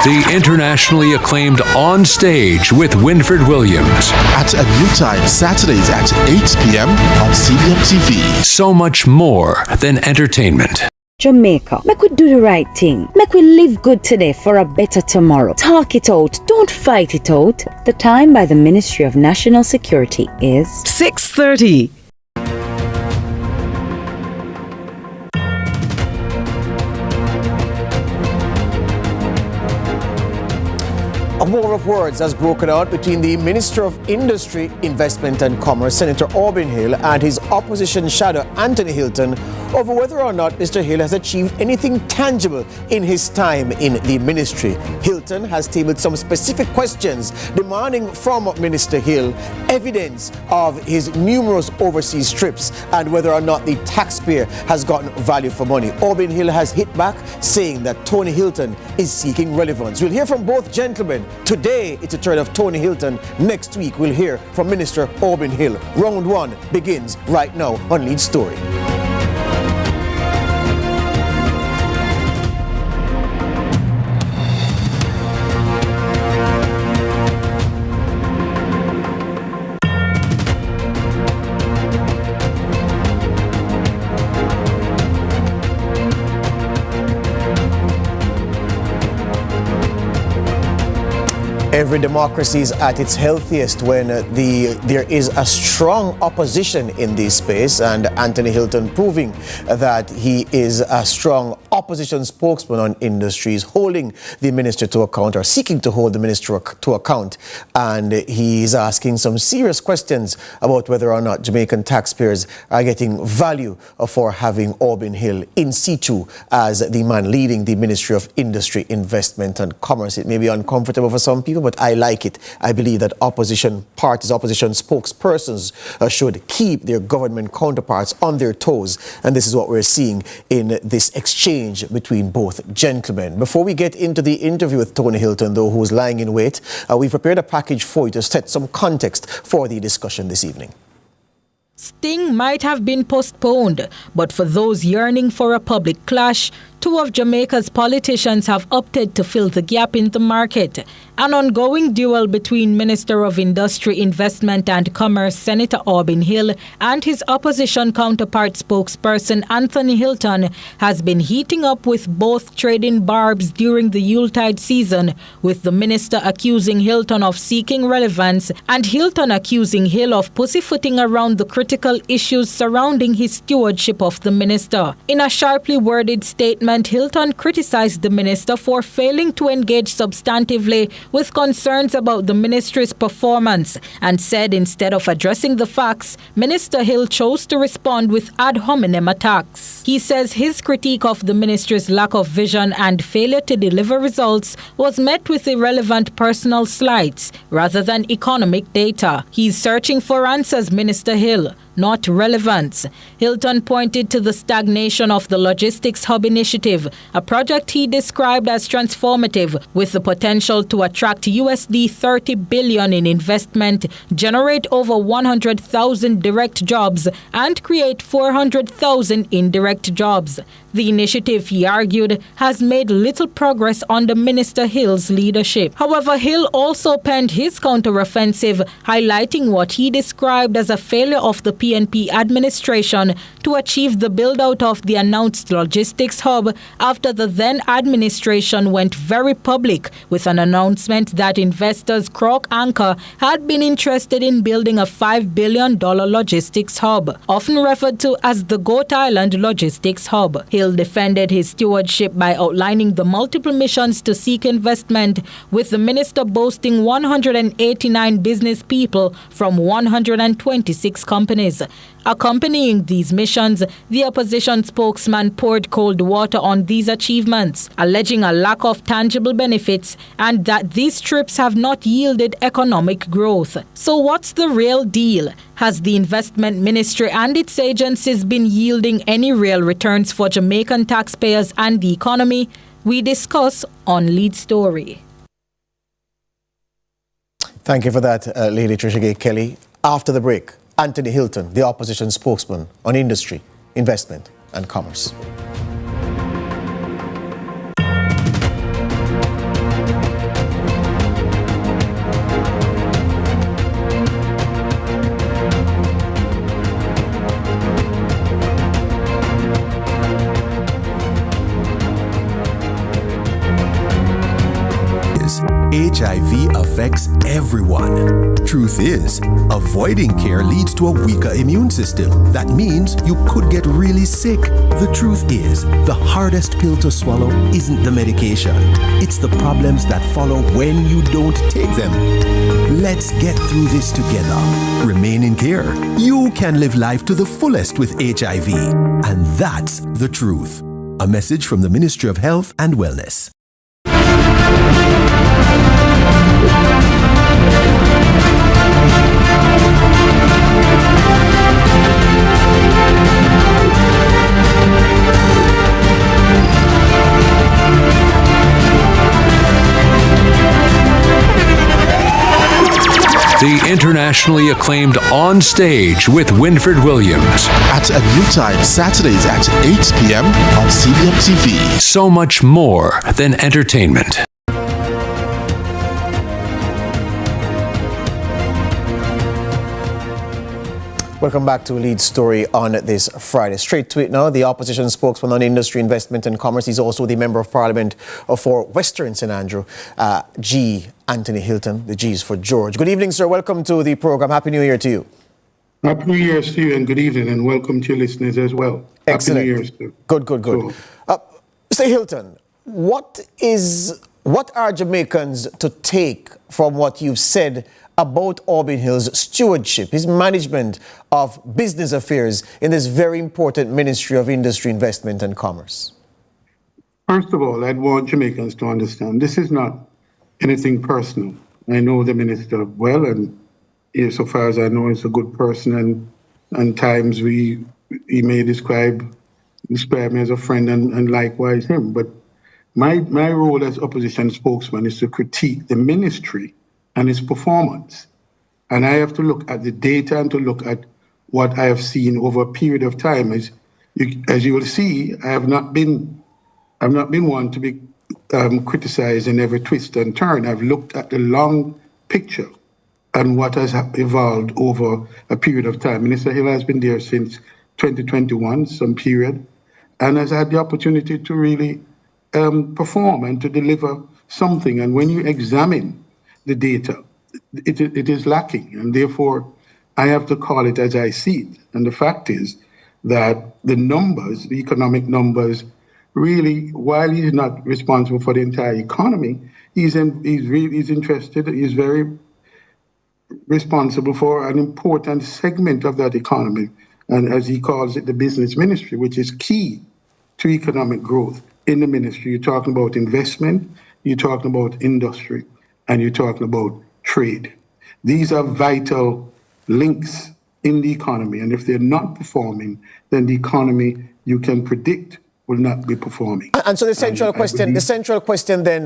the internationally acclaimed On Stage with Winfred Williams. At a new time, Saturdays at 8 p.m. on CVM TV. So much more than entertainment. Jamaica, make we do the right thing. Make we live good today for a better tomorrow. Talk it out. Don't fight it out. The time by the Ministry of National Security is 6:30. A war of words has broken out between the Minister of Industry, Investment and Commerce, Senator Aubin Hill, and his opposition shadow, Anthony Hylton, over whether or not Mr. Hill has achieved anything tangible in his time in the ministry. Hylton has tabled some specific questions demanding from Minister Hill evidence of his numerous overseas trips and whether or not the taxpayer has gotten value for money. Aubin Hill has hit back, saying that Tony Hylton is seeking relevance. We'll hear from both gentlemen. Today, it's a turn of Tony Hylton. Next week, we'll hear from Minister Aubin Hill. Round one begins right now on Lead Story. Every democracy is at its healthiest when there is a strong opposition in this space, and Anthony Hylton proving that he is a strong opposition spokesman on industries, holding the minister to account, or seeking to hold the minister to account. And he is asking some serious questions about whether or not Jamaican taxpayers are getting value for having Aubin Hill in situ as the man leading the Ministry of Industry, Investment and Commerce. It may be uncomfortable for some people, but I like it. I believe that opposition parties, opposition spokespersons should keep their government counterparts on their toes. And this is what we're seeing in this exchange between both gentlemen. Before we get into the interview with Tony Hylton, though, who's lying in wait, we've prepared a package for you to set some context for the discussion this evening. Sting might have been postponed, but for those yearning for a public clash, two of Jamaica's politicians have opted to fill the gap in the market. An ongoing duel between Minister of Industry, Investment and Commerce Senator Aubin Hill and his opposition counterpart spokesperson Anthony Hylton has been heating up, with both trading barbs during the Yuletide season, with the minister accusing Hylton of seeking relevance and Hylton accusing Hill of pussyfooting around the critical issues surrounding his stewardship of the minister. In a sharply worded statement, Hylton criticized the minister for failing to engage substantively with concerns about the ministry's performance, and said instead of addressing the facts, Minister Hill chose to respond with ad hominem attacks. He says his critique of the ministry's lack of vision and failure to deliver results was met with irrelevant personal slights rather than economic data. He's searching for answers, Minister Hill, not relevance. Hylton pointed to the stagnation of the Logistics Hub Initiative, a project he described as transformative, with the potential to attract USD $30 billion in investment, generate over 100,000 direct jobs, and create 400,000 indirect jobs. The initiative, he argued, has made little progress under Minister Hill's leadership. However, Hill also penned his counteroffensive, highlighting what he described as a failure of the PNP administration to achieve the build-out of the announced logistics hub after the then administration went very public with an announcement that investors Croc Anchor had been interested in building a $5 billion logistics hub, often referred to as the Goat Island Logistics Hub. Hill defended his stewardship by outlining the multiple missions to seek investment, with the minister boasting 189 business people from 126 companies. Accompanying these missions, the opposition spokesman poured cold water on these achievements, alleging a lack of tangible benefits and that these trips have not yielded economic growth. So what's the real deal? Has the investment ministry and its agencies been yielding any real returns for Jamaican taxpayers and the economy? We discuss on Lead Story. Thank you for that, Lady Tricia Gay Kelly. After the break, Anthony Hylton, the opposition spokesman on industry, investment and commerce. HIV affects everyone. Truth is, avoiding care leads to a weaker immune system. That means you could get really sick. The truth is, the hardest pill to swallow isn't the medication. It's the problems that follow when you don't take them. Let's get through this together. Remain in care. You can live life to the fullest with HIV. And that's the truth. A message from the Ministry of Health and Wellness. The internationally acclaimed On Stage with Winfred Williams. At a new time, Saturdays at 8 p.m. on CVM TV. So much more than entertainment. Welcome back to Lead Story on this Friday. Straight to it now, the opposition spokesman on industry, investment and commerce. He's also the Member of Parliament for Western St. Andrew, G. Anthony Hylton. The G is for George. Good evening, sir. Welcome to the program. Happy New Year to you. Happy New Year to you and good evening and welcome to your listeners as well. Excellent. Happy New Year, sir. Good. Sure. Mr. Hylton, what are Jamaicans to take from what you've said about Auburn Hill's stewardship, his management of business affairs in this very important Ministry of Industry, Investment and Commerce? First of all, I'd want Jamaicans to understand this is not anything personal. I know the minister well, and so far as I know, he's a good person, and times he may describe me as a friend and likewise him. But my role as opposition spokesman is to critique the ministry and its performance. And I have to look at the data and to look at what I have seen over a period of time. As you will see, I have not been one to be criticized in every twist and turn. I've looked at the long picture and what has evolved over a period of time. Minister Hill has been there since 2021, some period, and has had the opportunity to really perform and to deliver something. And when you examine the data, it is lacking, and therefore I have to call it as I see it. And the fact is that the numbers, the economic numbers, really, while he's not responsible for the entire economy, he's interested, he's very responsible for an important segment of that economy, and as he calls it, the business ministry, which is key to economic growth in the ministry. You're talking about investment, you're talking about industry, and you're talking about trade. These are vital links in the economy, and if they're not performing, then the economy, you can predict, will not be performing. And so the central question then,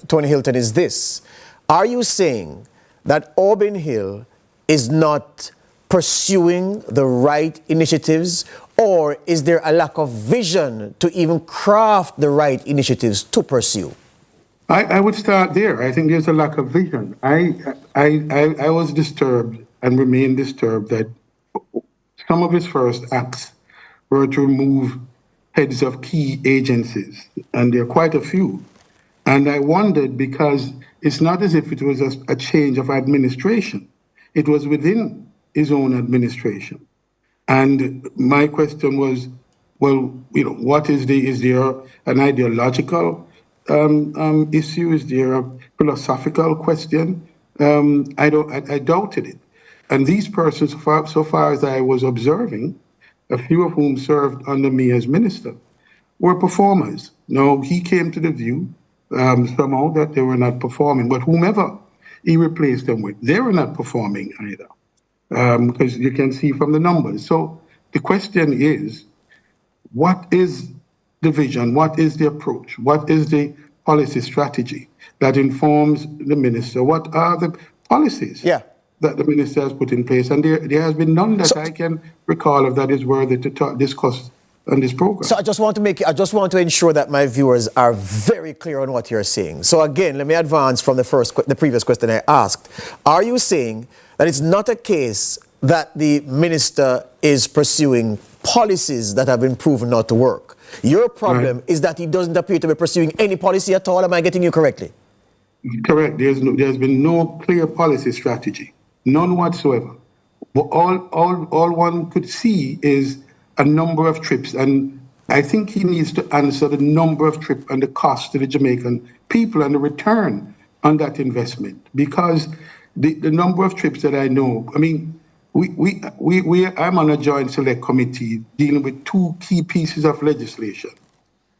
Tony Hylton, is this. Are you saying that Auburn Hill is not pursuing the right initiatives, or is there a lack of vision to even craft the right initiatives to pursue? I would start there. I think there's a lack of vision. I was disturbed and remain disturbed that some of his first acts were to remove heads of key agencies, and there are quite a few. And I wondered, because it's not as if it was a change of administration. It was within his own administration. And my question was, well, what is there an ideological issue? Is there a philosophical question? I doubted it. And these persons, so far as I was observing, a few of whom served under me as minister, were performers. No, he came to the view somehow that they were not performing, but whomever he replaced them with, they were not performing either, because you can see from the numbers. So the question is, what is the vision? What is the approach? What is the policy strategy that informs the minister? What are the policies that the minister has put in place? And there has been none that I can recall of that is worthy to discuss on this program. So I just want to ensure that my viewers are very clear on what you're saying. So again, let me advance from the previous question I asked. Are you saying that it's not a case that the minister is pursuing policies that have been proven not to work? Your problem is that he doesn't appear to be pursuing any policy at all. Am I getting you correctly? Correct. There's been no clear policy strategy, none whatsoever. But all one could see is a number of trips, and I think he needs to answer the number of trips and the cost to the Jamaican people and the return on that investment. Because the number of trips that I know, I mean, I'm on a joint select committee dealing with two key pieces of legislation.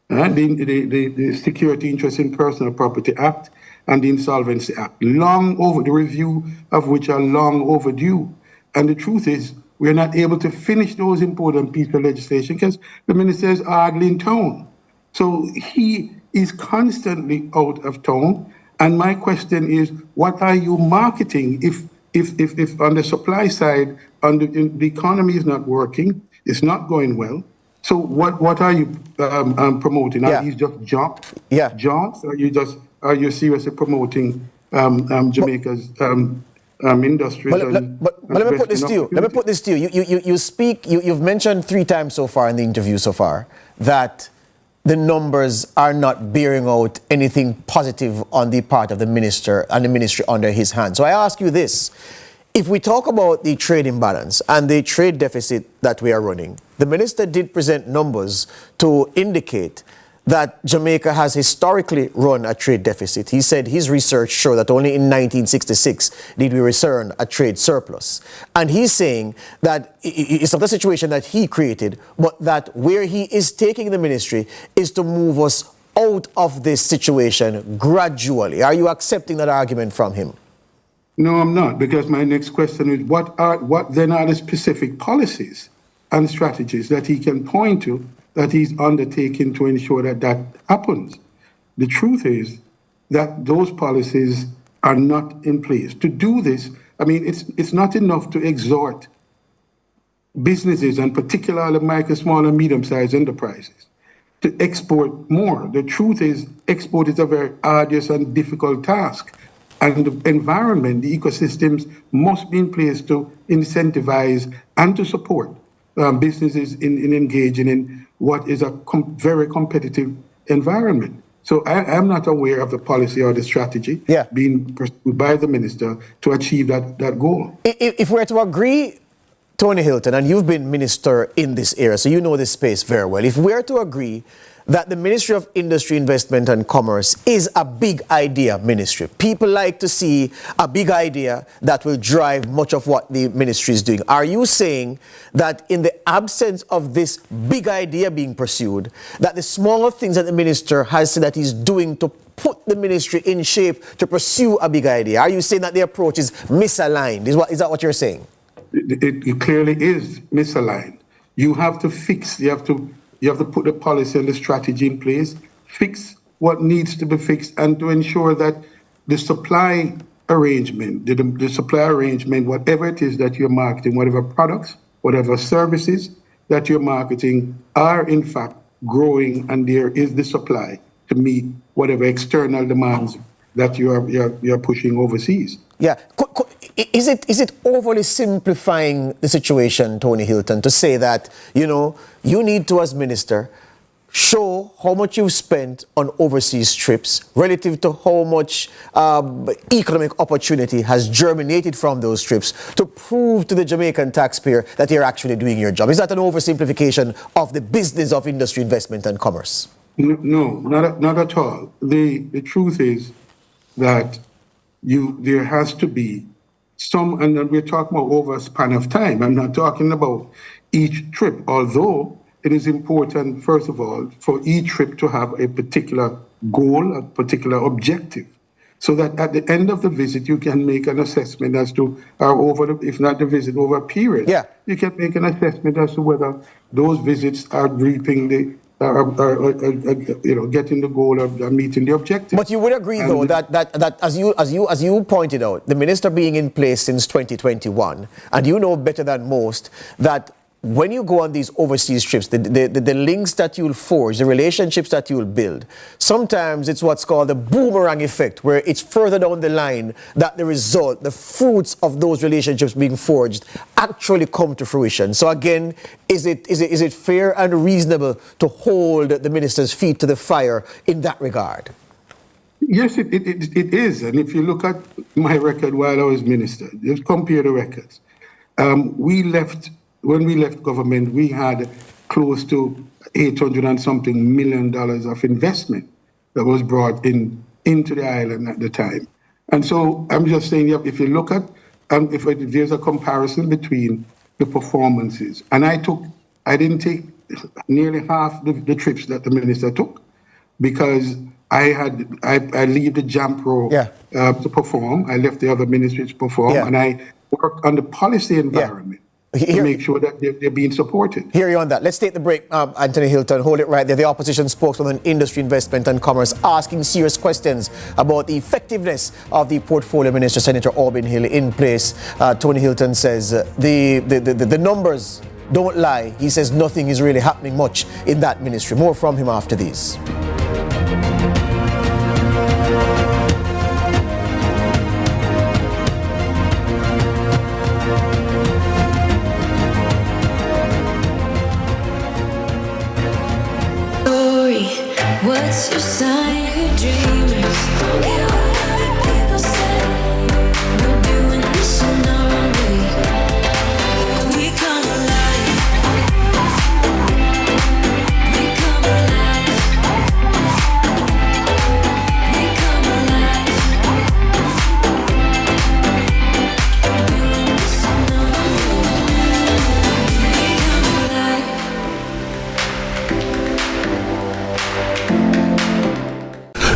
The Security Interest in Personal Property Act and the Insolvency Act, the review of which are long overdue. And the truth is, we're not able to finish those important pieces of legislation because the minister is hardly in town. So he is constantly out of town. And my question is, what are you marketing if on the supply side, the economy is not working, it's not going well? So what are you promoting? Are these just jobs? Are you seriously promoting Jamaica's industry? But let me put this to you. You've mentioned 3 times so far in the interview so far that the numbers are not bearing out anything positive on the part of the minister and the ministry under his hand. So I ask you this. If we talk about the trade imbalance and the trade deficit that we are running, the minister did present numbers to indicate that Jamaica has historically run a trade deficit. He said his research showed that only in 1966 did we return a trade surplus. And he's saying that it's not a situation that he created, but that where he is taking the ministry is to move us out of this situation gradually. Are you accepting that argument from him? No, I'm not, because my next question is what then are the specific policies and strategies that he can point to that he's undertaking to ensure that that happens? The truth is that those policies are not in place. To do this, I mean, it's not enough to exhort businesses, and particularly micro, small, and medium-sized enterprises, to export more. The truth is, export is a very arduous and difficult task. And the environment, the ecosystems must be in place to incentivize and to support businesses in engaging in what is a very competitive environment. So I'm not aware of the policy or the strategy being pursued by the minister to achieve that goal. If we're to agree, Tony Hylton, and you've been minister in this area, so you know this space very well. If we're to agree that the Ministry of Industry, Investment and Commerce is a big idea ministry. People like to see a big idea that will drive much of what the ministry is doing. Are you saying that in the absence of this big idea being pursued, that the smaller things that the minister has said that he's doing to put the ministry in shape to pursue a big idea, are you saying that the approach is misaligned? Is that what you're saying? It clearly is misaligned. You have to fix, you have to put the policy and the strategy in place, fix what needs to be fixed, and to ensure that the supply arrangement, whatever it is that you're marketing, whatever products, whatever services that you're marketing are in fact growing, and there is the supply to meet whatever external demands that you're pushing overseas. Yeah. Is it overly simplifying the situation, Tony Hylton, to say that, you need to, as minister, show how much you've spent on overseas trips relative to how much economic opportunity has germinated from those trips to prove to the Jamaican taxpayer that you're actually doing your job? Is that an oversimplification of the business of industry, investment and commerce? No, not at all. The truth is that there has to be some, and we're talking about over a span of time. I'm not talking about each trip, although it is important, first of all, for each trip to have a particular goal, a particular objective, so that at the end of the visit, you can make an assessment as to, if not the visit, over a period, you can make an assessment as to whether those visits are reaping getting the goal of meeting the objective. But you would agree, though, that as you pointed out, the minister being in place since 2021, and you know better than most that when you go on these overseas trips, the links that you'll forge, the relationships that you'll build, sometimes it's what's called the boomerang effect, where it's further down the line that the result, the fruits of those relationships being forged actually come to fruition. So again, is it fair and reasonable to hold the minister's feet to the fire in that regard? Yes, it is. And if you look at my record while I was minister, just compare the records. When we left government, we had close to $800 and something million of investment that was brought into the island at the time. And so I'm just saying, if you look at, if there's a comparison between the performances, and I didn't take nearly half the trips that the minister took, because I leave the JAMPRO to perform. I left the other ministries to perform, and I worked on the policy environment to make sure that they're being supported. Hear you on that. Let's take the break, Anthony Hylton. Hold it right there. The opposition spokesman on industry, investment and commerce asking serious questions about the effectiveness of the portfolio minister, Senator Orbin Hill, in place. Tony Hylton says the numbers don't lie. He says nothing is really happening much in that ministry. More from him after these. What's your sign? You're dreamers. Don't care what other people say. We're doing this in our own way. We come alive. We come alive. We come alive. We're doing this in our own way. We come alive.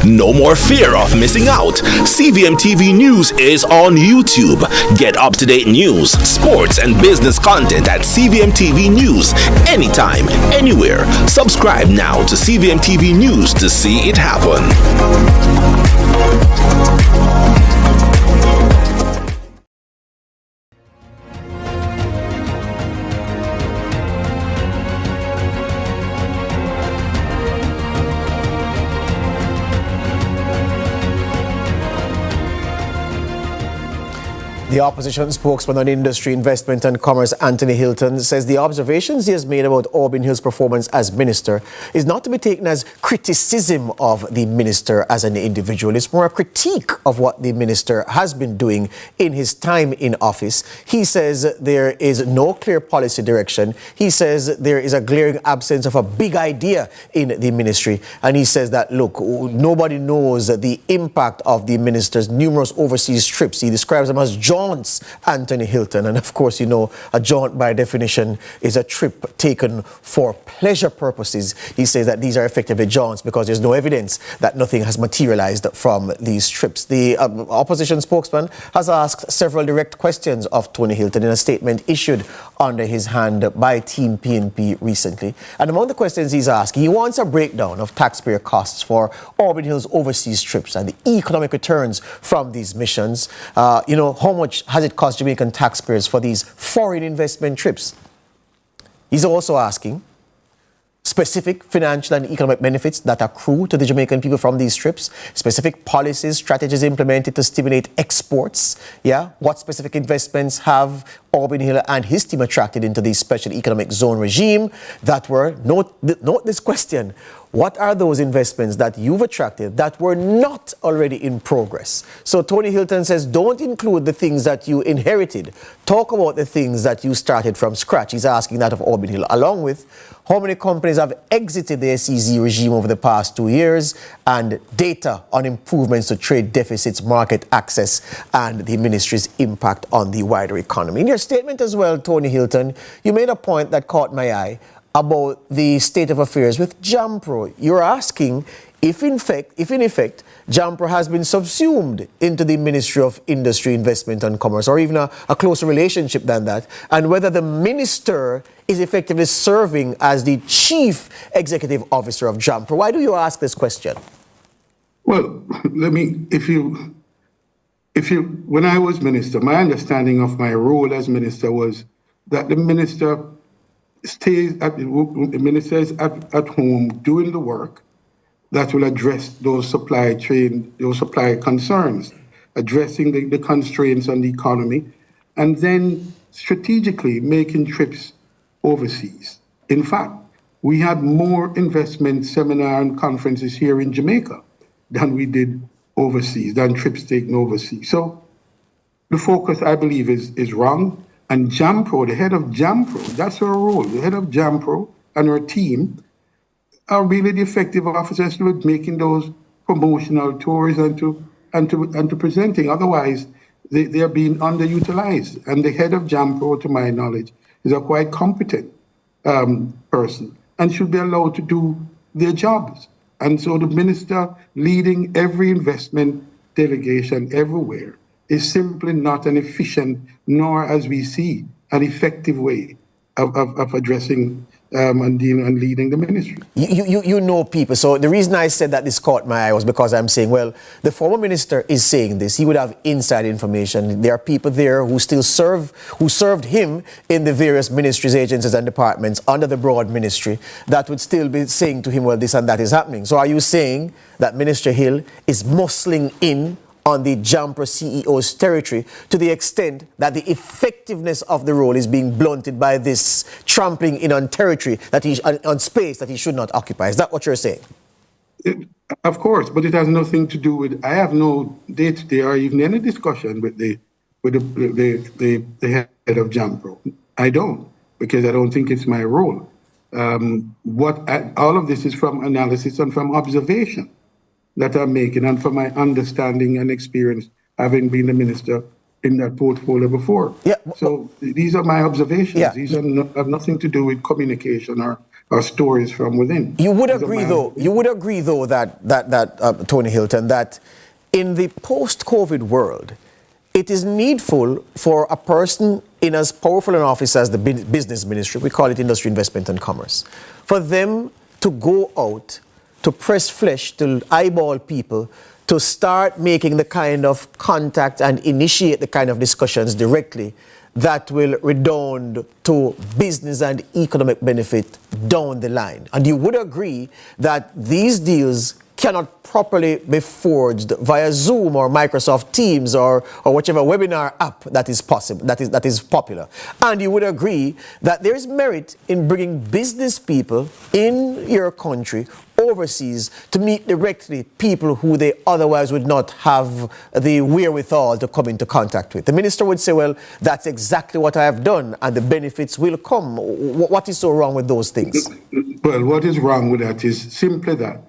No more fear of missing out. CVM TV News is on YouTube. Get up-to-date news, sports, and business content at CVM TV News anytime, anywhere. Subscribe now to CVM TV News to see it happen. The opposition spokesman on industry, investment and commerce, Anthony Hylton, says the observations he has made about Orbin Hill's performance as minister is not to be taken as criticism of the minister as an individual. It's more a critique of what the minister has been doing in his time in office. He says there is no clear policy direction. He says there is a glaring absence of a big idea in the ministry. And he says that, look, nobody knows the impact of the minister's numerous overseas trips. He describes them as jaunts, Anthony Hylton. And of course, you know, a jaunt by definition is a trip taken for pleasure purposes. He says that these are effectively jaunts because there's no evidence that nothing has materialized from these trips. The opposition spokesman has asked several direct questions of Tony Hylton in a statement issued under his hand by Team PNP recently. And among the questions he's asking, he wants a breakdown of taxpayer costs for Orbin Hill's overseas trips and the economic returns from these missions. How much has it cost Jamaican taxpayers for these foreign investment trips? He's also asking specific financial and economic benefits that accrue to the Jamaican people from these trips, specific policies, strategies implemented to stimulate exports. What specific investments have Orbin Hill and his team attracted into the special economic zone regime that were, note this question, what are those investments that you've attracted that were not already in progress? So Tony Hylton says, don't include the things that you inherited. Talk about the things that you started from scratch. He's asking that of Orbin Hill, along with how many companies have exited the SEZ regime over the past 2 years, and data on improvements to trade deficits, market access, and the ministry's impact on the wider economy. In your statement as well, Tony Hylton, you made a point that caught my eye about the state of affairs with JAMPRO. You're asking if in effect JAMPRO has been subsumed into the Ministry of Industry, Investment and Commerce, or even a closer relationship than that, and whether the minister is effectively serving as the chief executive officer of JAMPRO. Why do you ask this question? Well, when I was minister, my understanding of my role as minister was that the minister is at home doing the work that will address those supply concerns, addressing the constraints on the economy, and then strategically making trips overseas. In fact, we had more investment seminar and conferences here in Jamaica than we did overseas than trips taken overseas. So the focus, I believe, is wrong. And JAMPRO, the head of JAMPRO, that's her role. The head of JAMPRO and her team are really the effective officers with making those promotional tours and to presenting. Otherwise, they are being underutilized. And the head of JAMPRO, to my knowledge, is a quite competent person and should be allowed to do their jobs. And so the minister leading every investment delegation everywhere is simply not an efficient, nor, as we see, an effective way of addressing and dealing and leading the ministry. You know people. So the reason I said that this caught my eye was because I'm saying, well, the former minister is saying this. He would have inside information. There are people there who still served him in the various ministries, agencies and departments under the broad ministry that would still be saying to him, well, this and that is happening. So are you saying that Minister Hill is muscling in on the JAMPRO CEO's territory to the extent that the effectiveness of the role is being blunted by this trampling in on territory that on space that he should not occupy? Is that what you're saying? Of course, but it has nothing to do with. I have no day-to-day or even any discussion with the head of JAMPRO. I don't, because I don't think it's my role. All of this is from analysis and from observation that I'm making, and from my understanding and experience, having been the minister in that portfolio before. Yeah. So these are my observations. Yeah. These have nothing to do with communication or stories from within. You would agree, though, that Tony Hylton, that in the post-COVID world, it is needful for a person in as powerful an office as the business ministry, we call it Industry, Investment and Commerce, for them to go out to press flesh, to eyeball people, to start making the kind of contact and initiate the kind of discussions directly that will redound to business and economic benefit down the line. And you would agree that these deals cannot properly be forged via Zoom or Microsoft Teams or whichever webinar app that is possible, that is popular. And you would agree that there is merit in bringing business people in your country overseas to meet directly people who they otherwise would not have the wherewithal to come into contact with. The minister would say, well, that's exactly what I have done and the benefits will come. What is so wrong with those things? Well, what is wrong with that is simply that,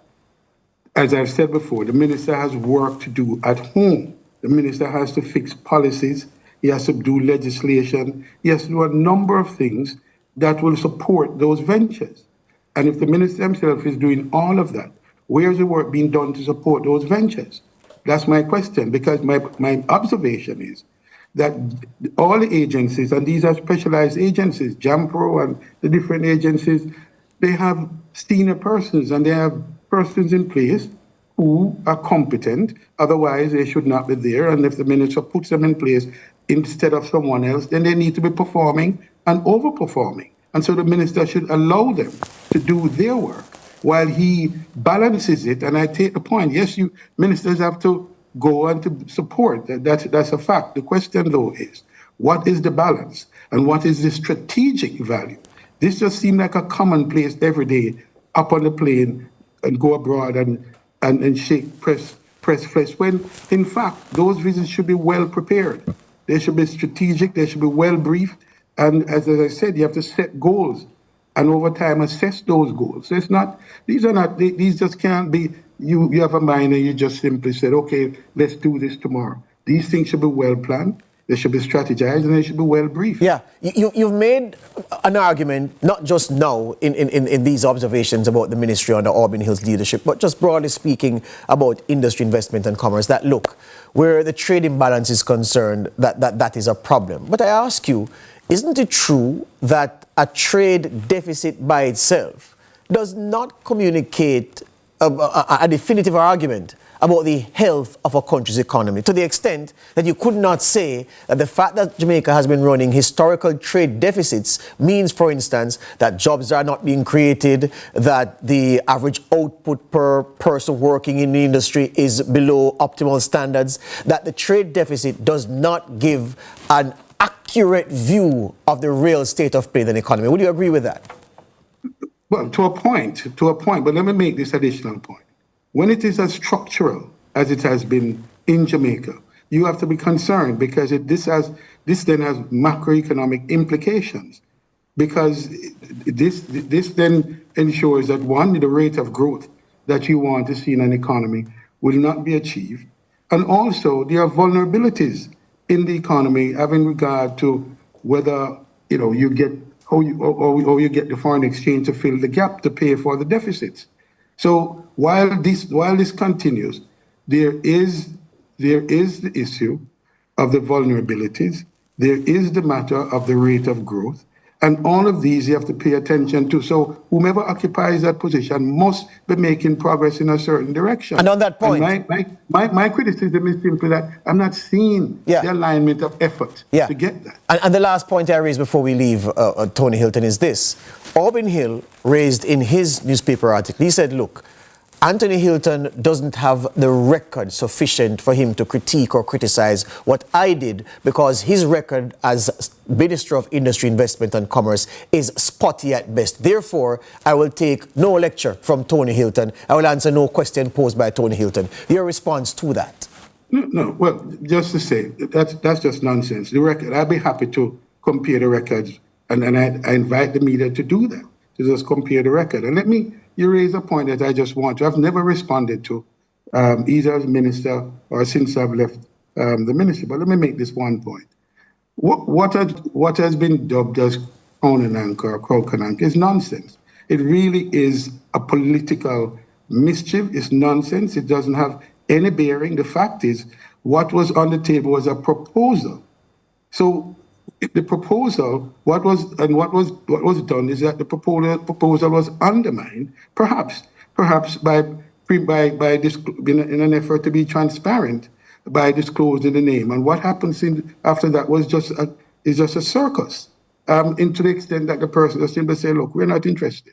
as I've said before, the minister has work to do at home. The minister has to fix policies. He has to do legislation. He has to do a number of things that will support those ventures. And if the minister himself is doing all of that, where's the work being done to support those ventures? That's my question, because my observation is that all the agencies, and these are specialized agencies, JAMPRO and the different agencies, they have senior persons and they have persons in place who are competent. Otherwise, they should not be there. And if the minister puts them in place instead of someone else, then they need to be performing and overperforming. And so the minister should allow them to do their work while he balances it. And I take the point. Yes, ministers have to go and to support. That's a fact. The question, though, is what is the balance and what is the strategic value? This just seems like a commonplace every day, up on the plane and go abroad and shake, press flesh, when in fact those visits should be well prepared. They should be strategic, they should be well briefed, and as I said, you have to set goals and over time assess those goals. So these just can't be, you have a mind and you just simply said, okay, let's do this tomorrow. These things should be well planned. They should be strategized and they should be well briefed. Yeah, you've made an argument, not just now in these observations about the ministry under Auburn Hill's leadership, but just broadly speaking about industry, investment and commerce, that look, where the trade imbalance is concerned, that is a problem. But I ask you, isn't it true that a trade deficit by itself does not communicate a definitive argument about the health of a country's economy, to the extent that you could not say that the fact that Jamaica has been running historical trade deficits means, for instance, that jobs are not being created, that the average output per person working in the industry is below optimal standards, that the trade deficit does not give an accurate view of the real state of play in the economy. Would you agree with that? Well, to a point, but let me make this additional point. When it is a structural as it has been in Jamaica, you have to be concerned because this then has macroeconomic implications. Because this then ensures that, one, the rate of growth that you want to see in an economy will not be achieved. And also, there are vulnerabilities in the economy having regard to whether you get how you get the foreign exchange to fill the gap to pay for the deficits. So while this continues, there is the issue of the vulnerabilities. There is the matter of the rate of growth. And all of these you have to pay attention to. So whomever occupies that position must be making progress in a certain direction. And on that point, my criticism is simply that I'm not seeing the alignment of effort to get that. And the last point I raised before we leave Tony Hylton is this. Auburn Hill raised in his newspaper article, he said, look, Anthony Hylton doesn't have the record sufficient for him to critique or criticize what I did because his record as Minister of Industry, Investment and Commerce is spotty at best. Therefore, I will take no lecture from Tony Hylton. I will answer no question posed by Tony Hylton. Your response to that? No. Well, just to say, that's just nonsense. The record, I'd be happy to compare the records, and I invite the media to do that, to just compare the record. And you raise a point that I just want to. I've never responded to, either as minister or since I've left the ministry. But let me make this one point. What has been dubbed as crown and anchor or croak and anchor is nonsense. It really is a political mischief. It's nonsense. It doesn't have any bearing. The fact is, what was on the table was a proposal. So the proposal, what was done is that the proposal was undermined, perhaps by in an effort to be transparent, by disclosing the name. And what happens after that was just a circus. And to the extent that the person just simply say, look, we're not interested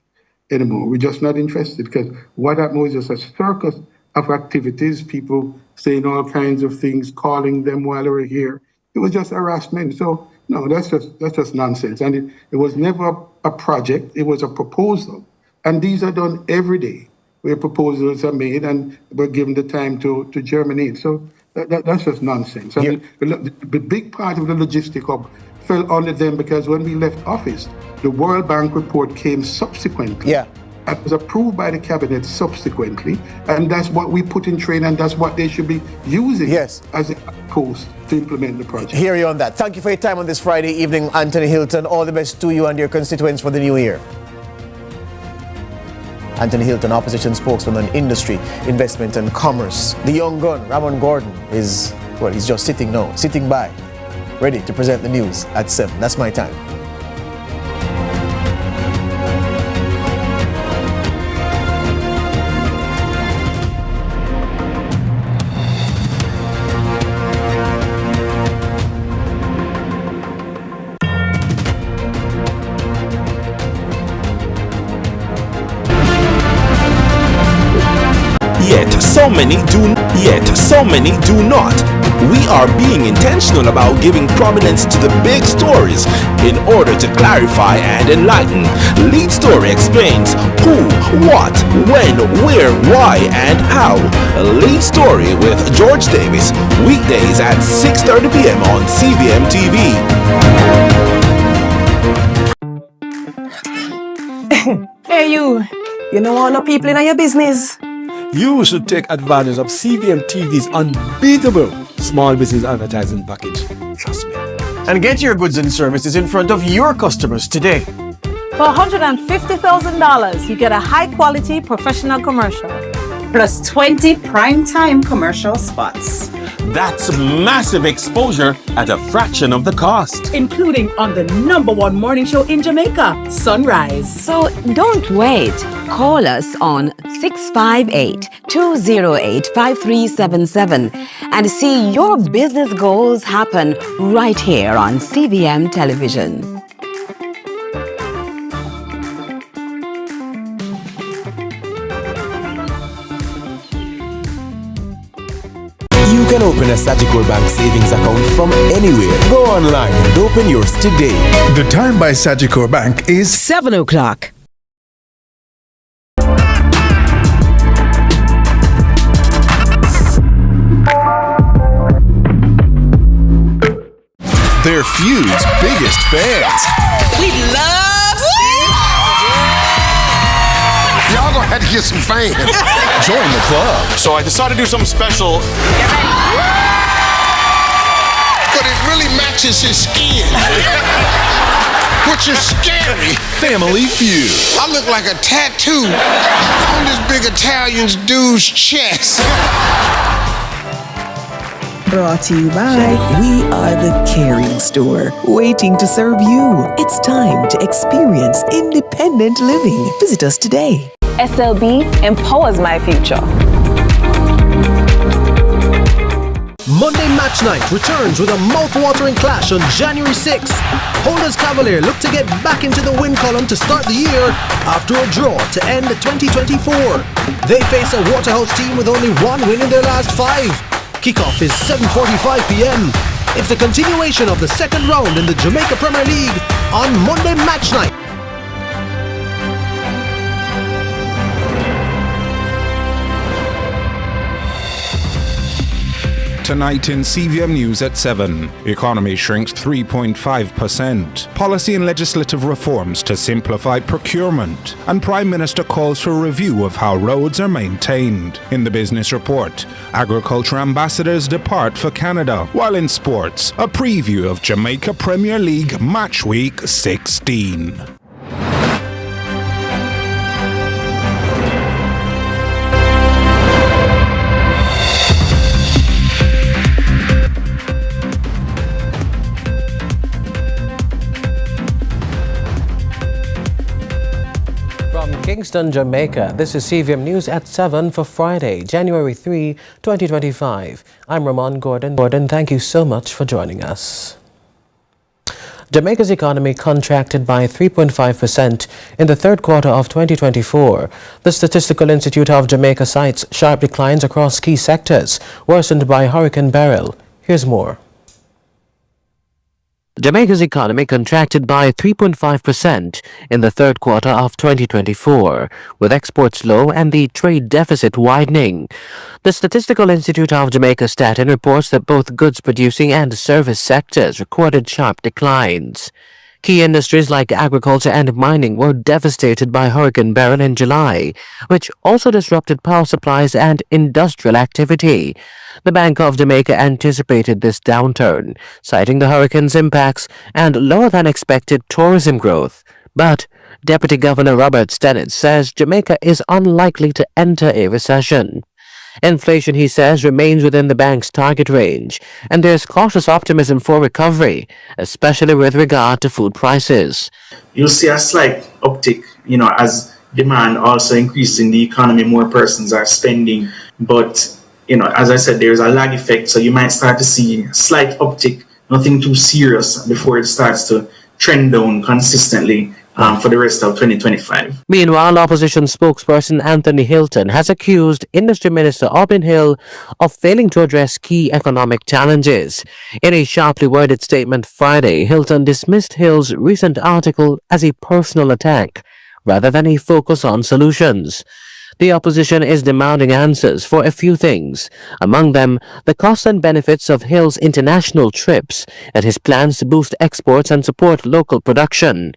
anymore. We're just not interested, because what happened was just a circus of activities, people saying all kinds of things, calling them while they were here. It was just harassment. So no, that's just nonsense. And it was never a project, it was a proposal. And these are done every day, where proposals are made and we're given the time to germinate. So that's just nonsense. I mean, the big part of the logistic hub fell under them because when we left office, the World Bank report came subsequently. Yeah. It was approved by the cabinet subsequently, and that's what we put in train, and that's what they should be using as a post to implement the project. Hear you on that. Thank you for your time on this Friday evening, Anthony Hylton. All the best to you and your constituents for the new year. Anthony Hylton, opposition spokesman on industry, investment and commerce. The young gun, Ramon Gordon, he's just sitting by, ready to present the news at 7. That's my time. Yet so many do not. We are being intentional about giving prominence to the big stories in order to clarify and enlighten. Lead Story explains who, what, when, where, why, and how. Lead Story with George Davis, weekdays at 6:30 p.m. on CVM TV. Hey you know all the people in your business? You should take advantage of CVM TV's unbeatable small business advertising package. Trust me. And get your goods and services in front of your customers today. For $150,000, you get a high-quality professional commercial. Plus 20 prime-time commercial spots. That's massive exposure at a fraction of the cost. Including on the #1 morning show in Jamaica, Sunrise. So don't wait. Call us on 658-208-5377 and see your business goals happen right here on CVM Television. You can open a Sagicor Bank savings account from anywhere. Go online and open yours today. The time by Sagicor Bank is 7 o'clock. They're Feud's biggest fans. We love Y'all gonna have to get some fans. Join the club. So I decided to do something special. But it really matches his skin. Which is scary. Family Feud. I look like a tattoo on this big Italian dude's chest. Brought to you by We Are the Caring Store, waiting to serve you. It's time to experience independent living. Visit us today. SLB empowers my future. Monday Match Night returns with a mouth-watering clash on January 6th. Holders Cavalier look to get back into the win column to start the year after a draw to end 2024. They face a Waterhouse team with only one win in their last 5. Kickoff is 7:45 p.m. It's a continuation of the second round in the Jamaica Premier League on Monday Match Night. Tonight in CVM News at 7, economy shrinks 3.5%, policy and legislative reforms to simplify procurement, and Prime Minister calls for review of how roads are maintained. In the business report, agriculture ambassadors depart for Canada, while in sports, a preview of Jamaica Premier League Match Week 16. Kingston, Jamaica. This is CVM News at 7 for Friday, January 3, 2025. I'm Ramon Gordon. Thank you so much for joining us. Jamaica's economy contracted by 3.5% in the third quarter of 2024. The Statistical Institute of Jamaica cites sharp declines across key sectors, worsened by Hurricane Beryl. Here's more. Jamaica's economy contracted by 3.5% in the third quarter of 2024, with exports low and the trade deficit widening. The Statistical Institute of Jamaica Statin reports that both goods-producing and service sectors recorded sharp declines. Key industries like agriculture and mining were devastated by Hurricane Beryl in July, which also disrupted power supplies and industrial activity. The Bank of Jamaica anticipated this downturn, citing the hurricane's impacts and lower-than-expected tourism growth. But Deputy Governor Robert Stennett says Jamaica is unlikely to enter a recession. Inflation, he says, remains within the bank's target range, and there's cautious optimism for recovery, especially with regard to food prices. You'll see a slight uptick, as demand also increases in the economy, more persons are spending. But, as I said, there's a lag effect, so you might start to see a slight uptick, nothing too serious, before it starts to trend down consistently for the rest of 2025. Meanwhile, opposition spokesperson Anthony Hylton has accused Industry Minister Aubin Hill of failing to address key economic challenges. In a sharply worded statement Friday, Hylton dismissed Hill's recent article as a personal attack, rather than a focus on solutions. The opposition is demanding answers for a few things, among them the costs and benefits of Hill's international trips and his plans to boost exports and support local production.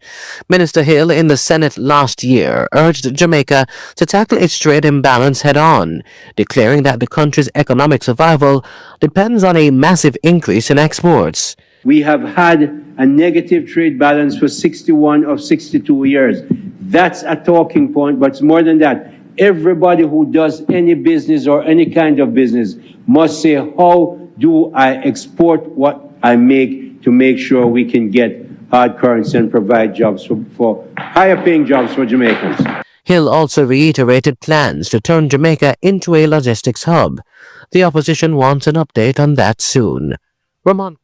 Minister Hill in the Senate last year urged Jamaica to tackle its trade imbalance head-on, declaring that the country's economic survival depends on a massive increase in exports. We have had a negative trade balance for 61 of 62 years. That's a talking point, but it's more than that. Everybody who does any business or any kind of business must say, how do I export what I make to make sure we can get hard currency and provide jobs for higher paying jobs for Jamaicans. Hill also reiterated plans to turn Jamaica into a logistics hub. The opposition wants an update on that soon. Ramon.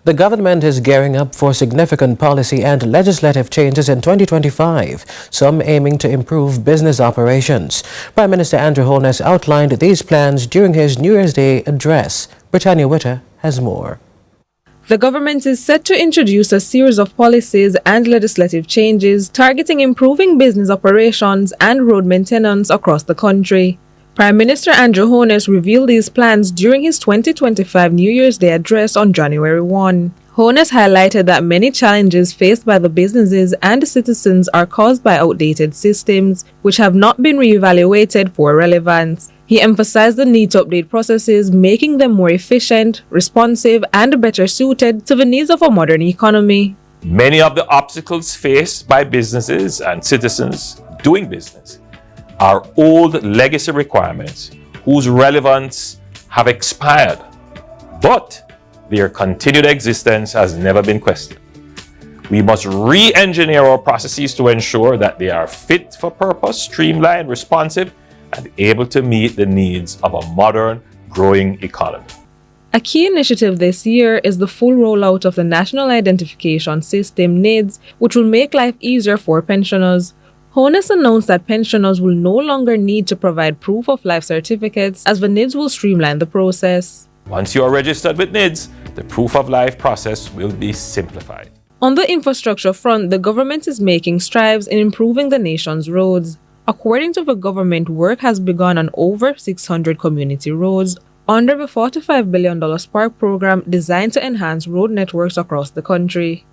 The government is gearing up for significant policy and legislative changes in 2025, some aiming to improve business operations. Prime Minister Andrew Holness outlined these plans during his New Year's Day address. Britannia Witter has more. The government is set to introduce a series of policies and legislative changes targeting improving business operations and road maintenance across the country. Prime Minister Andrew Holness revealed these plans during his 2025 New Year's Day address on January 1. Honus highlighted that many challenges faced by the businesses and citizens are caused by outdated systems, which have not been reevaluated for relevance. He emphasized the need to update processes, making them more efficient, responsive, and better suited to the needs of a modern economy. Many of the obstacles faced by businesses and citizens doing business are old legacy requirements whose relevance have expired, but their continued existence has never been questioned. We must re-engineer our processes to ensure that they are fit for purpose, streamlined, responsive, and able to meet the needs of a modern, growing economy. A key initiative this year is the full rollout of the National Identification System (NIDS), which will make life easier for pensioners. Honus announced that pensioners will no longer need to provide proof of life certificates, as the NIDS will streamline the process. Once you are registered with NIDS, the proof of life process will be simplified. On the infrastructure front, the government is making strides in improving the nation's roads. According to the government, work has begun on over 600 community roads under the $45 billion Spark program designed to enhance road networks across the country.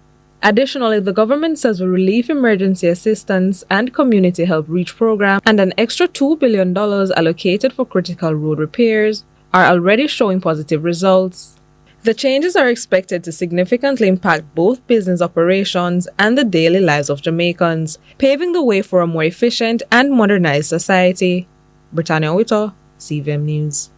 Additionally, the government says the Relief Emergency Assistance and Community Help Reach program and an extra $2 billion allocated for critical road repairs are already showing positive results. The changes are expected to significantly impact both business operations and the daily lives of Jamaicans, paving the way for a more efficient and modernized society. Britannia Wito, CVM News.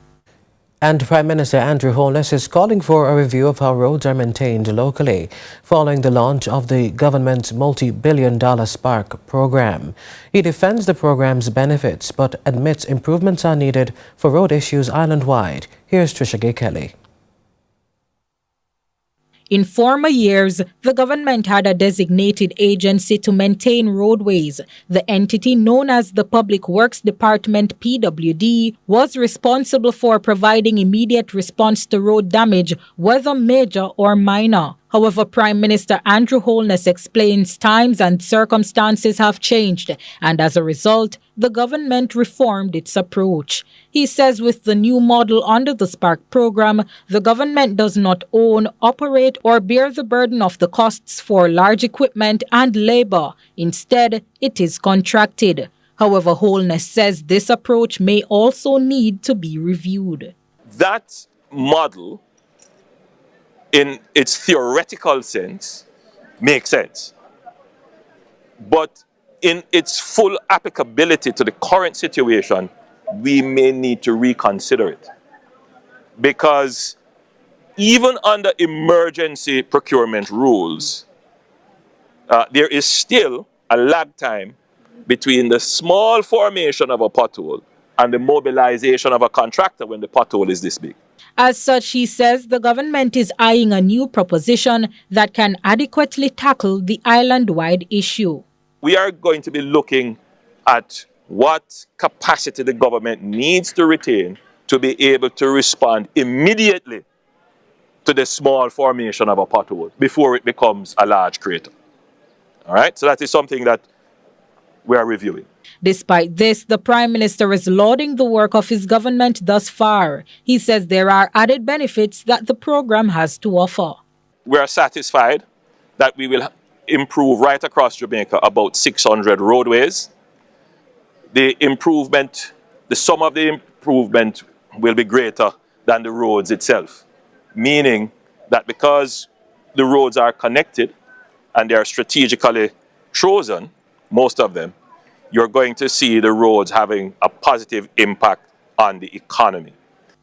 And Prime Minister Andrew Holness is calling for a review of how roads are maintained locally following the launch of the government's multi-billion-dollar Spark program. He defends the program's benefits but admits improvements are needed for road issues island-wide. Here's Trisha Gay Kelly. In former years, the government had a designated agency to maintain roadways. The entity known as the Public Works Department (PWD) was responsible for providing immediate response to road damage, whether major or minor. However, Prime Minister Andrew Holness explains times and circumstances have changed, and as a result, the government reformed its approach. He says with the new model under the Spark program, the government does not own, operate, or bear the burden of the costs for large equipment and labor. Instead, it is contracted. However, Holness says this approach may also need to be reviewed. That model, in its theoretical sense, makes sense. But in its full applicability to the current situation, we may need to reconsider it. Because even under emergency procurement rules, there is still a lag time between the small formation of a pothole and the mobilization of a contractor when the pothole is this big. As such, he says the government is eyeing a new proposition that can adequately tackle the island-wide issue. We are going to be looking at what capacity the government needs to retain to be able to respond immediately to the small formation of a pothole before it becomes a large crater. All right, so that is something that we are reviewing. Despite this, the Prime Minister is lauding the work of his government thus far. He says there are added benefits that the program has to offer. We are satisfied that we will improve right across Jamaica about 600 roadways. The sum of the improvement will be greater than the roads itself, meaning that because the roads are connected and they are strategically chosen, most of them, you're going to see the roads having a positive impact on the economy.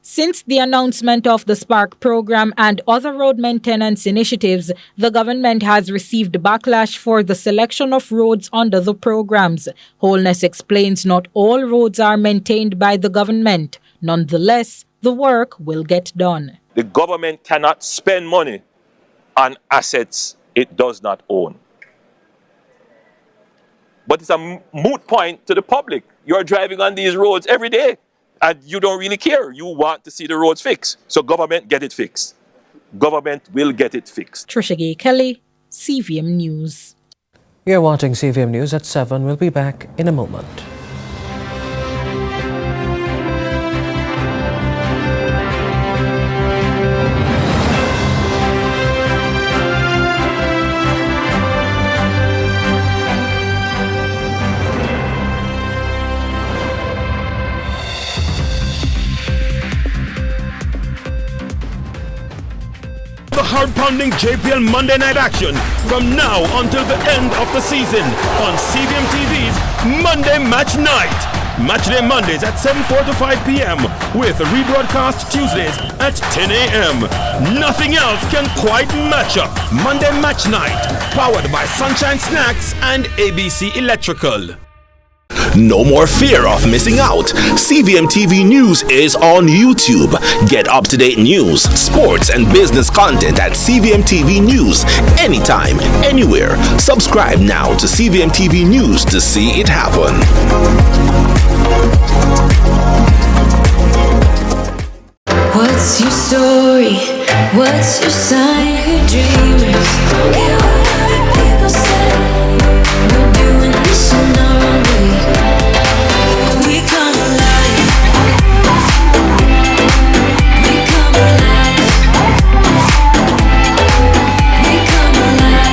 Since the announcement of the Spark program and other road maintenance initiatives, the government has received backlash for the selection of roads under the programs. Holness explains not all roads are maintained by the government. Nonetheless, the work will get done. The government cannot spend money on assets it does not own. But it's a moot point to the public. You're driving on these roads every day and you don't really care. You want to see the roads fixed. So government, get it fixed. Government will get it fixed. Trisha Gay Kelly, CVM News. You're watching CVM News at 7. We'll be back in a moment. demanding JPL Monday night action from now until the end of the season on CVM TV's Monday Match Night. Matchday Mondays at 7:45 p.m. with a rebroadcast Tuesdays at 10 a.m. Nothing else can quite match up. Monday Match Night, powered by Sunshine Snacks and ABC Electrical. No more fear of missing out. CVM TV News is on YouTube. Get up-to-date news, sports, and business content at CVM TV News anytime, anywhere. Subscribe now to CVM TV News to see it happen. What's your story? What's your sign? You're dreamers. Don't care what other people say. We're doing this in our way. We come alive. We come alive. We come alive.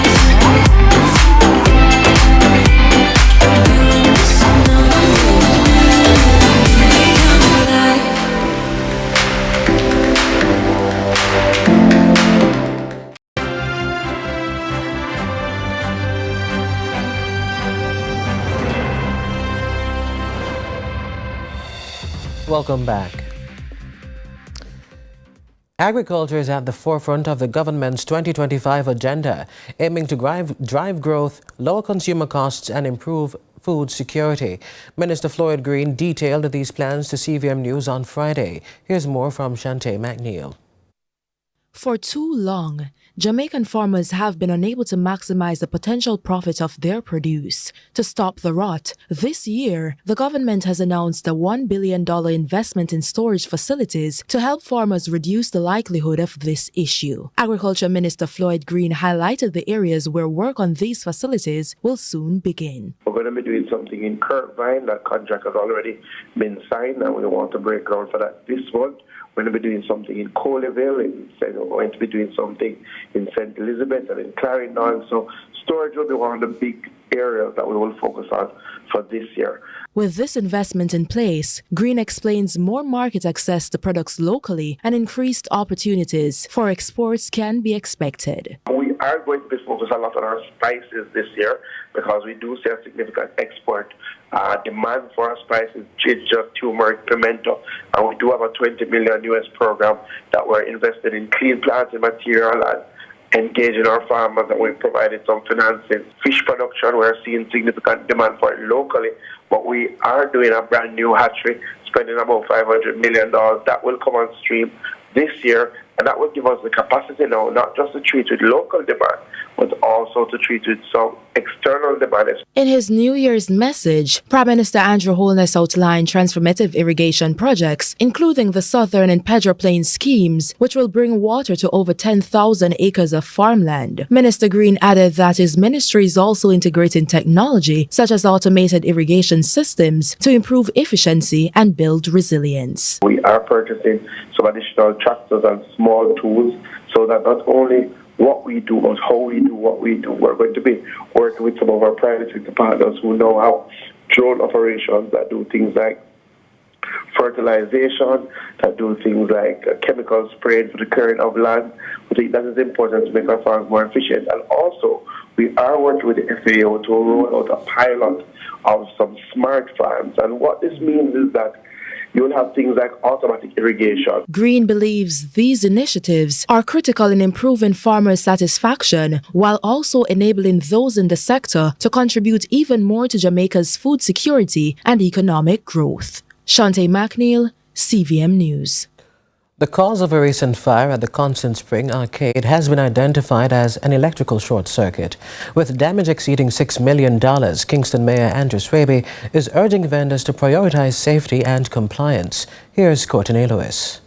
We're doing this in our way. We come alive. Welcome back. Agriculture is at the forefront of the government's 2025 agenda, aiming to drive growth, lower consumer costs, and improve food security. Minister Floyd Green detailed these plans to CVM News on Friday. Here's more from Shante McNeil. For too long, Jamaican farmers have been unable to maximize the potential profit of their produce. To stop the rot, this year, the government has announced a $1 billion investment in storage facilities to help farmers reduce the likelihood of this issue. Agriculture Minister Floyd Green highlighted the areas where work on these facilities will soon begin. We're going to be doing something in Kirkvine. That contract has already been signed, and we want to break ground for that this month. We're going to be doing something in Coleyville, we're going to be doing something in St. Elizabeth and in Clarendon. So storage will be one of the big areas that we will focus on for this year. With this investment in place, Green explains more market access to products locally and increased opportunities for exports can be expected. We are going to be focused a lot on our spices this year because we do see a significant export demand for our spices, ginger, turmeric, pimento, and we do have a $20 million US program that we're invested in clean planting material and engaging our farmers, and we've provided some financing. Fish production, we're seeing significant demand for it locally, but we are doing a brand new hatchery, spending about $500 million. That will come on stream this year, and that will give us the capacity now not just to treat with local demand, but also to treat with some external demand. In his New Year's message, Prime Minister Andrew Holness outlined transformative irrigation projects, including the Southern and Pedro Plains schemes, which will bring water to over 10,000 acres of farmland. Minister Green added that his ministry is also integrating technology, such as automated irrigation systems, to improve efficiency and build resilience. We are purchasing some additional tractors and small tools so that not only what we do, but how we do what we do. We're going to be working with some of our private sector partners who know how drone operations that do things like fertilization, that do things like chemical spraying for the clearing of land. We think that is important to make our farms more efficient. And also, we are working with the FAO to roll out a pilot of some smart farms. And what this means is that you will have things like automatic irrigation. Green believes these initiatives are critical in improving farmer satisfaction while also enabling those in the sector to contribute even more to Jamaica's food security and economic growth. Shante McNeil, CVM News. The cause of a recent fire at the Constant Spring Arcade has been identified as an electrical short circuit. With damage exceeding $6 million, Kingston Mayor Andrew Swaby is urging vendors to prioritize safety and compliance. Here's Courtney Lewis.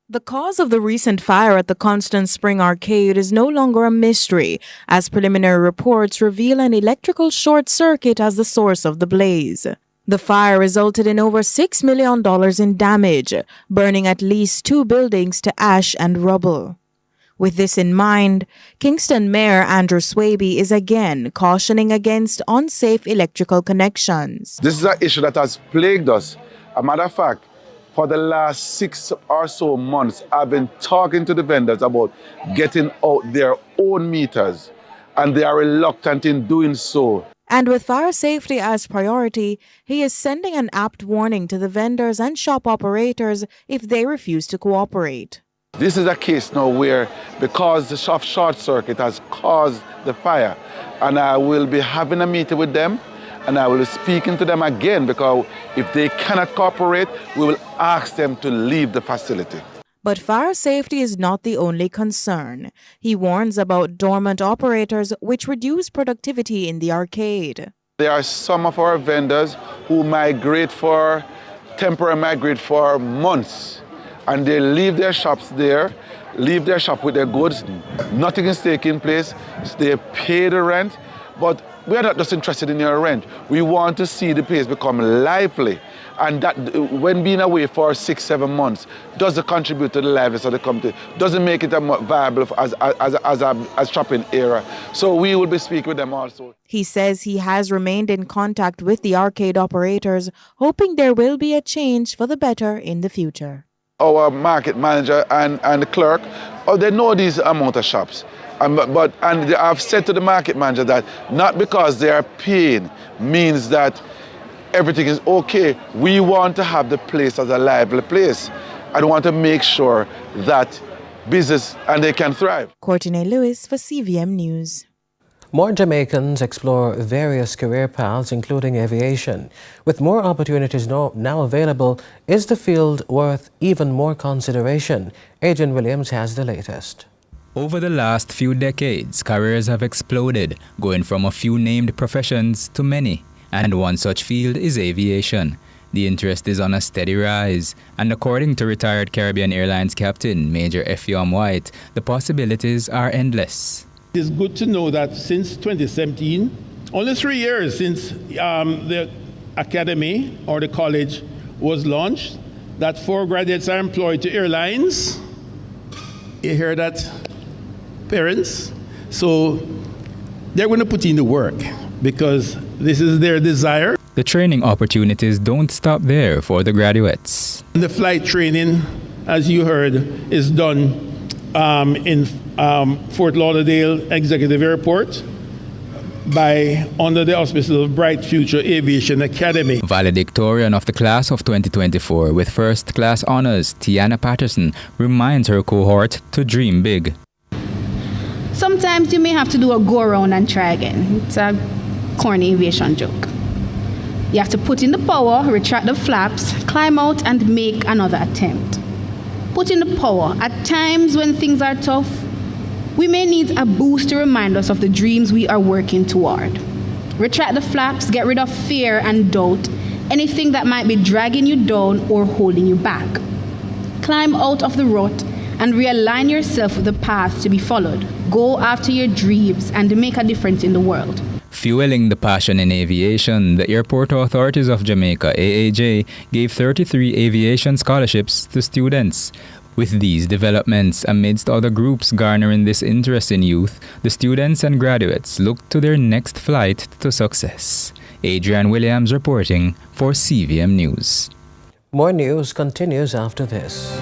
The cause of the recent fire at the Constant Spring Arcade is no longer a mystery, as preliminary reports reveal an electrical short circuit as the source of the blaze. The fire resulted in over $6 million in damage, burning at least 2 buildings to ash and rubble. With this in mind, Kingston Mayor Andrew Swaby is again cautioning against unsafe electrical connections. This is an issue that has plagued us. A matter of fact, for the last 6 or so months, I've been talking to the vendors about getting out their own meters, and they are reluctant in doing so. And with fire safety as priority, he is sending an apt warning to the vendors and shop operators if they refuse to cooperate. This is a case now where, because the short circuit has caused the fire, and I will be having a meeting with them, and I will be speaking to them again, because if they cannot cooperate, we will ask them to leave the facility. But fire safety is not the only concern. He warns about dormant operators, which reduce productivity in the arcade. There are some of our vendors who temporarily migrate for months, and they leave their shops there, leave their shop with their goods. Nothing is taking place. They pay the rent, but we are not just interested in your rent. We want to see the place become lively, and that when being away for 6-7 months doesn't contribute to the liveliness of the company, doesn't make it viable as a shopping area. So we will be speaking with them also. He says he has remained in contact with the arcade operators, hoping there will be a change for the better in the future. Our market manager and the clerk, they know these amount of shops. And I've said to the market manager that not because they are paying means that everything is okay. We want to have the place as a lively place. I want to make sure that business and they can thrive. Courtney Lewis for CVM News. More Jamaicans explore various career paths, including aviation. With more opportunities now available, is the field worth even more consideration? Adrian Williams has the latest. Over the last few decades, careers have exploded, going from a few named professions to many. And one such field is aviation. The interest is on a steady rise, and according to retired Caribbean Airlines captain Major Effiam White, the possibilities are endless. It is good to know that since 2017, only 3 years since the academy or the college was launched, that 4 graduates are employed to airlines. You hear that, parents? So they're going to put in the work because this is their desire. The training opportunities don't stop there for the graduates. The flight training, as you heard, is done in Fort Lauderdale Executive Airport under the auspices of Bright Future Aviation Academy. Valedictorian of the class of 2024 with first class honors, Tiana Patterson, reminds her cohort to dream big. Sometimes you may have to do a go around and try again. It's a corny aviation joke. You have to put in the power, retract the flaps, climb out and make another attempt. Put in the power. At times when things are tough, we may need a boost to remind us of the dreams we are working toward. Retract the flaps, get rid of fear and doubt, anything that might be dragging you down or holding you back. Climb out of the rut and realign yourself with the path to be followed. Go after your dreams and make a difference in the world. Fueling the passion in aviation, the Airport Authorities of Jamaica, AAJ, gave 33 aviation scholarships to students. With these developments, amidst other groups garnering this interest in youth, the students and graduates look to their next flight to success. Adrian Williams reporting for CVM News. More news continues after this.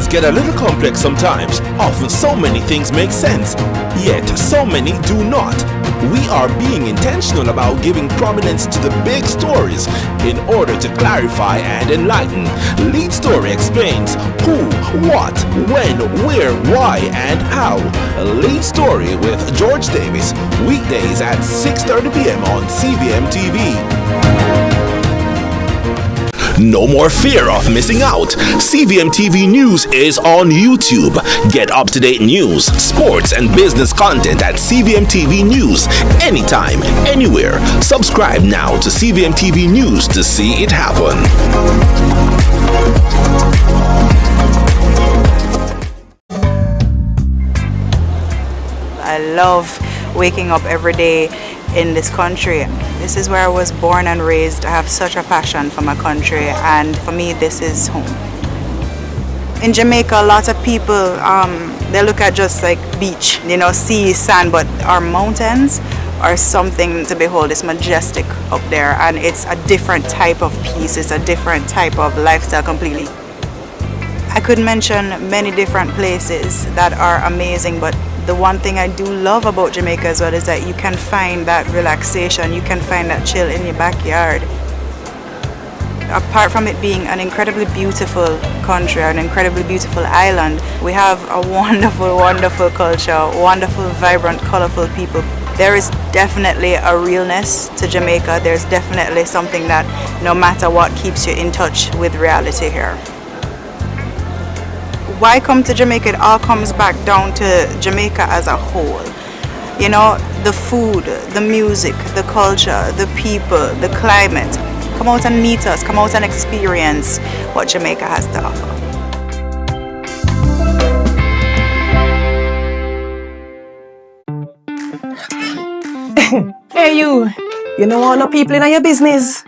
Get a little complex sometimes. Often so many things make sense, yet so many do not. We are being intentional about giving prominence to the big stories in order to clarify and enlighten. Lead Story explains who, what, when, where, why, and how. Lead Story with George Davis, weekdays at 6:30 p.m. on CVM TV. No more fear of missing out. CVM TV News is on YouTube. Get up-to-date news, sports, and business content at CVM TV News anytime, anywhere. Subscribe now to CVM TV News to see it happen. I love waking up every day in this country. This is where I was born and raised. I have such a passion for my country, and for me, this is home. In Jamaica, a lot of people, they look at just like beach, sea, sand, but our mountains are something to behold. It's majestic up there, and it's a different type of peace. It's a different type of lifestyle completely. I could mention many different places that are amazing, but the one thing I do love about Jamaica as well is that you can find that relaxation, you can find that chill in your backyard. Apart from it being an incredibly beautiful country, an incredibly beautiful island, we have a wonderful, wonderful culture, wonderful, vibrant, colorful people. There is definitely a realness to Jamaica. There's definitely something that no matter what keeps you in touch with reality here. Why come to Jamaica? It all comes back down to Jamaica as a whole. The food, the music, the culture, the people, the climate. Come out and meet us. Come out and experience what Jamaica has to offer. Hey you know all the people in your business?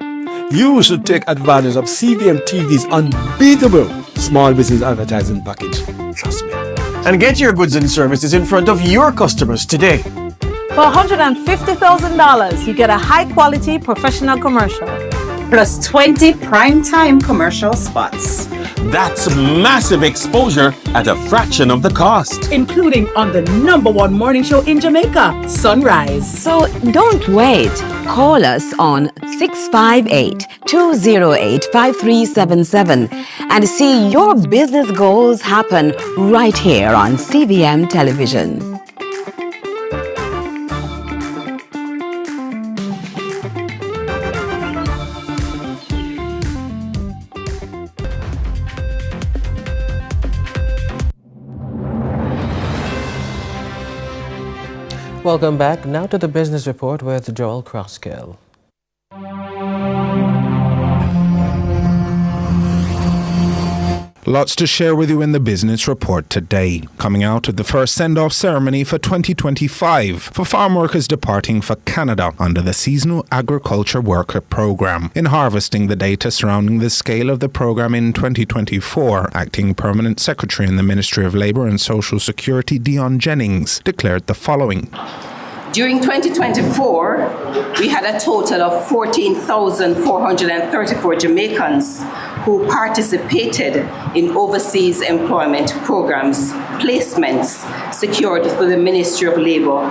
You should take advantage of CVM TV's unbeatable small business advertising package. Trust me. And get your goods and services in front of your customers today. For $150,000, you get a high-quality professional commercial. Plus 20 prime-time commercial spots. That's massive exposure at a fraction of the cost. Including on the #1 morning show in Jamaica, Sunrise. So don't wait. Call us on 658-208-5377 and see your business goals happen right here on CVM Television. Welcome back. Now to the business report with Joel Crosskill. Lots to share with you in the business report today. Coming out of the first send-off ceremony for 2025 for farm workers departing for Canada under the Seasonal Agriculture Worker Program. In harvesting the data surrounding the scale of the program in 2024, Acting Permanent Secretary in the Ministry of Labour and Social Security, Dion Jennings, declared the following. During 2024, we had a total of 14,434 Jamaicans who participated in overseas employment programs, placements secured through the Ministry of Labour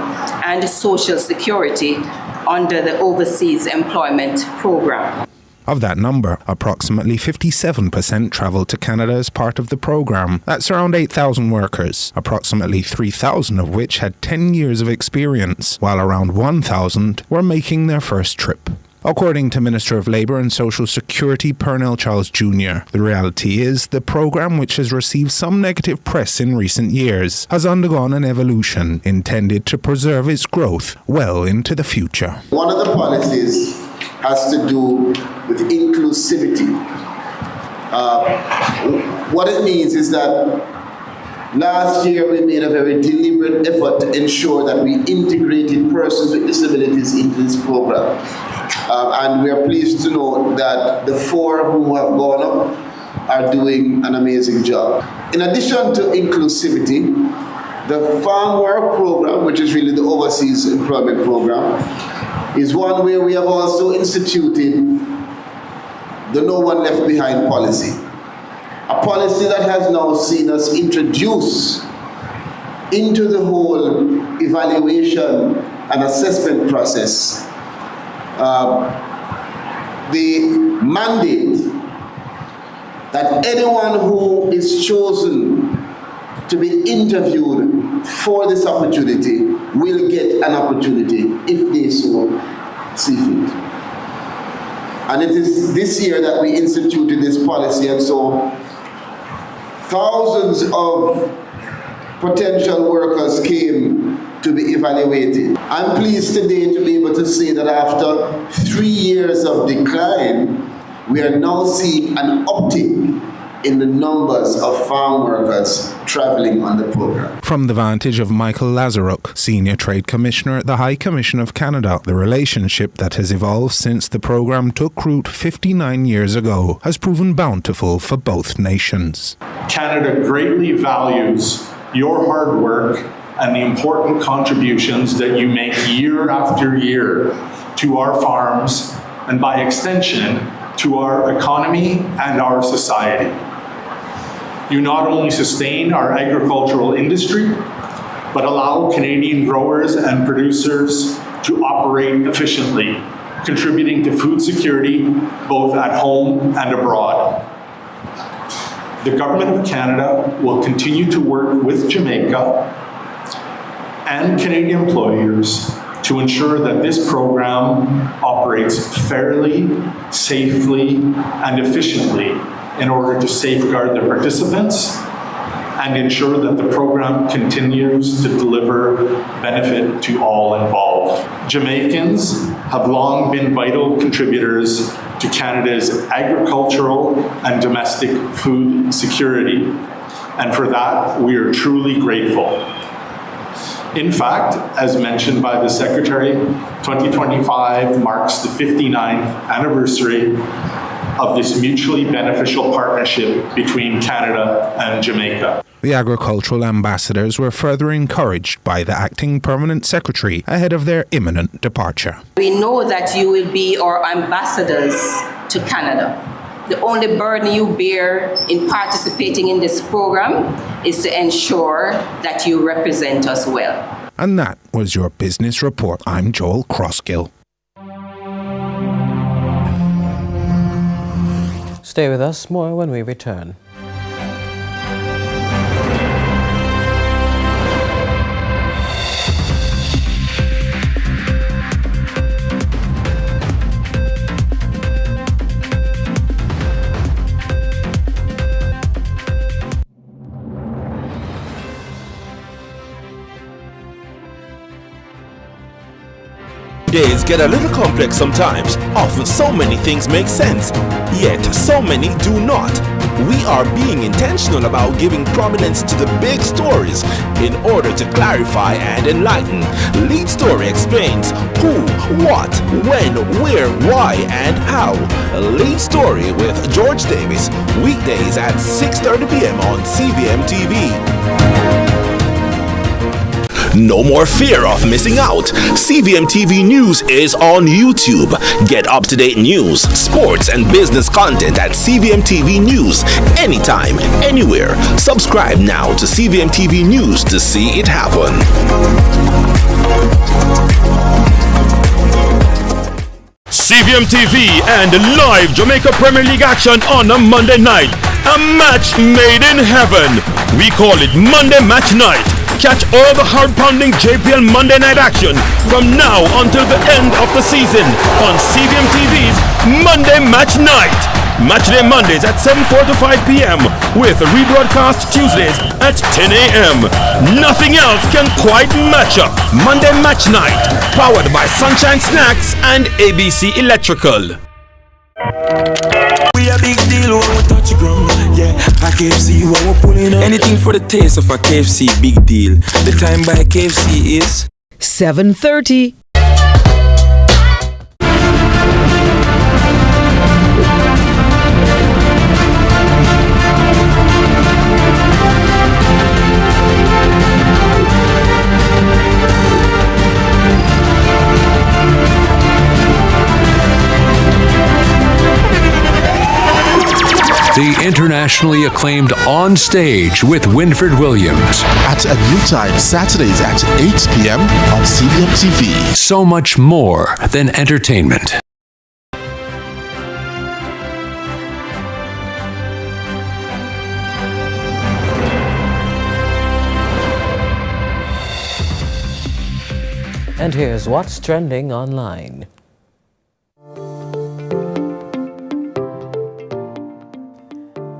and Social Security under the Overseas Employment Program. Of that number, approximately 57% travelled to Canada as part of the program. That's around 8,000 workers, approximately 3,000 of which had 10 years of experience, while around 1,000 were making their first trip. According to Minister of Labour and Social Security Pernell Charles Jr., the reality is the program, which has received some negative press in recent years, has undergone an evolution intended to preserve its growth well into the future. One of the policies has to do with inclusivity. What it means is that last year we made a very deliberate effort to ensure that we integrated persons with disabilities into this program. And we are pleased to know that the 4 who have gone up are doing an amazing job. In addition to inclusivity, the Farm Work Program, which is really the Overseas Employment Program, is one where we have also instituted the No One Left Behind policy. A policy that has now seen us introduce into the whole evaluation and assessment process the mandate that anyone who is chosen to be interviewed for this opportunity will get an opportunity if they so see fit. And it is this year that we instituted this policy, and so thousands of potential workers came to be evaluated. I'm pleased today to be able to say that after 3 years of decline, we are now seeing an uptick in the numbers of farm workers traveling on the program. From the vantage of Michael Lazaruk, Senior Trade Commissioner at the High Commission of Canada, the relationship that has evolved since the program took root 59 years ago has proven bountiful for both nations. Canada greatly values your hard work and the important contributions that you make year after year to our farms and by extension to our economy and our society. You not only sustain our agricultural industry, but allow Canadian growers and producers to operate efficiently, contributing to food security both at home and abroad. The Government of Canada will continue to work with Jamaica and Canadian employers to ensure that this program operates fairly, safely, and efficiently in order to safeguard the participants and ensure that the program continues to deliver benefit to all involved. Jamaicans have long been vital contributors to Canada's agricultural and domestic food security, and for that we are truly grateful. In fact, as mentioned by the Secretary, 2025 marks the 59th anniversary of this mutually beneficial partnership between Canada and Jamaica. The agricultural ambassadors were further encouraged by the acting permanent secretary ahead of their imminent departure. We know that you will be our ambassadors to Canada. The only burden you bear in participating in this program is to ensure that you represent us well. And that was your business report. I'm Joel Crossgill. Stay with us, more when we return. Days get a little complex sometimes. Often so many things make sense, yet so many do not. We are being intentional about giving prominence to the big stories in order to clarify and enlighten. Lead Story explains who, what, when, where, why, and how. Lead Story with George Davis, weekdays at 6:30 p.m. on CVM TV. No more fear of missing out. CVM TV News is on YouTube. Get up-to-date news, sports, and business content at CVM TV News anytime, anywhere. Subscribe now to CVM TV News to see it happen. CVM TV and live Jamaica Premier League action on a Monday night. A match made in heaven. We call it Monday Match Night. Catch all the hard-pounding JPL Monday night action from now until the end of the season on CVM TV's Monday Match Night. Matchday Mondays at 7:45 p.m. with rebroadcast Tuesdays at 10 a.m. Nothing else can quite match up. Monday Match Night, powered by Sunshine Snacks and ABC Electrical. We a big deal when we touch the ground, yeah. A KFC when we pulling up. Anything for the taste of a KFC, big deal. The time by KFC is 7:30. The internationally acclaimed On Stage with Winfred Williams. At a new time, Saturdays at 8 p.m. on CVM TV. So much more than entertainment. And here's what's trending online.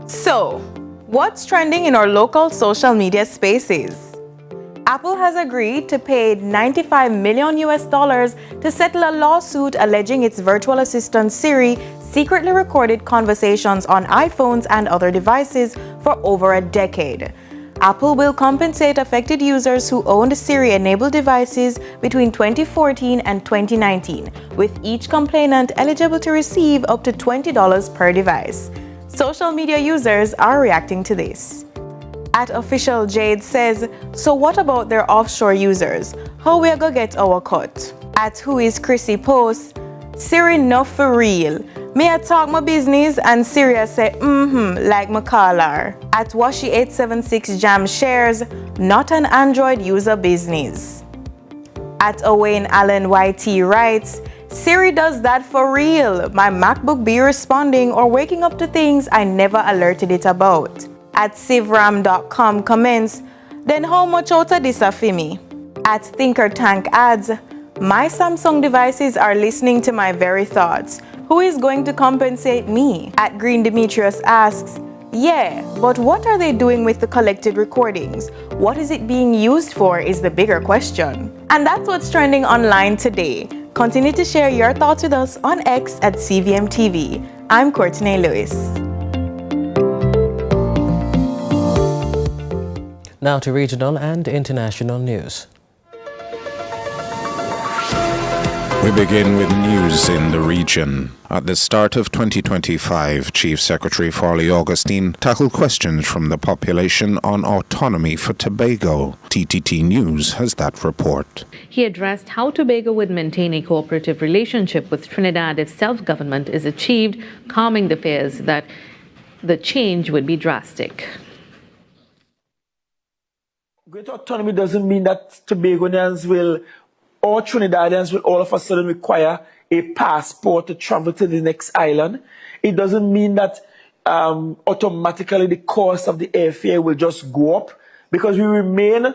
So, what's trending in our local social media spaces? Apple has agreed to pay $95 million to settle a lawsuit alleging its virtual assistant Siri secretly recorded conversations on iPhones and other devices for over a decade. Apple will compensate affected users who owned Siri-enabled devices between 2014 and 2019, with each complainant eligible to receive up to $20 per device. Social media users are reacting to this. At Official Jade says, so what about their offshore users? How we gonna get our cut? At Who is Chrissy posts, Siri not for real. May I talk my business and Siri say, like my caller. At Washi876 Jam shares, not an Android user business. At Owain Allen YT writes, Siri does that for real. My MacBook be responding or waking up to things I never alerted it about. At civram.com comments, then how much out of this for me? At ThinkerTank adds, my Samsung devices are listening to my very thoughts. Who is going to compensate me? At Green Demetrius asks, yeah, but what are they doing with the collected recordings? What is it being used for is the bigger question. And that's what's trending online today. Continue to share your thoughts with us on X at CVM TV. I'm Courtney Lewis. Now to regional and international news. We begin with news in the region. At the start of 2025, Chief Secretary Farley Augustine tackled questions from the population on autonomy for Tobago. TTT News has that report. He addressed how Tobago would maintain a cooperative relationship with Trinidad if self-government is achieved, calming the fears that the change would be drastic. Greater autonomy doesn't mean that Tobagonians will or Trinidadians will all of a sudden require a passport to travel to the next island. It doesn't mean that automatically the cost of the airfare will just go up, because we remain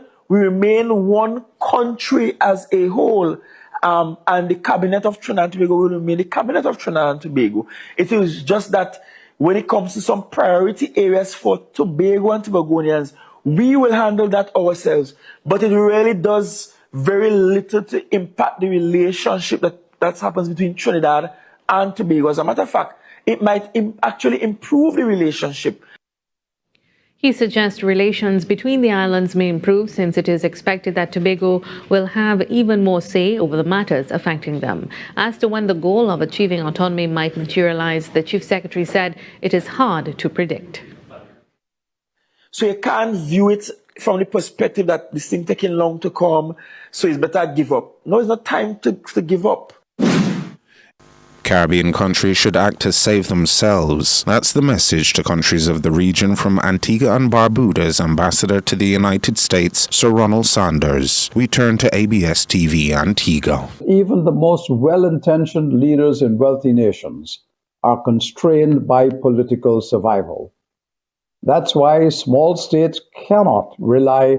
one country as a whole, and the cabinet of Trinidad and Tobago will remain the cabinet of Trinidad and Tobago. It is just that when it comes to some priority areas for Tobago and Tobagonians, we will handle that ourselves, but it really does very little to impact the relationship that happens between Trinidad and Tobago. As a matter of fact, it might actually improve the relationship. He suggests relations between the islands may improve, since it is expected that Tobago will have even more say over the matters affecting them. As to when the goal of achieving autonomy might materialize, the Chief Secretary said it is hard to predict. So you can't view it from the perspective that this thing taking long to come, so it's better give up. No, it's not time to give up. Caribbean countries should act to save themselves. That's the message to countries of the region from Antigua and Barbuda's ambassador to the United States, Sir Ronald Sanders. We turn to ABS TV Antigua. Even the most well-intentioned leaders in wealthy nations are constrained by political survival. That's why small states cannot rely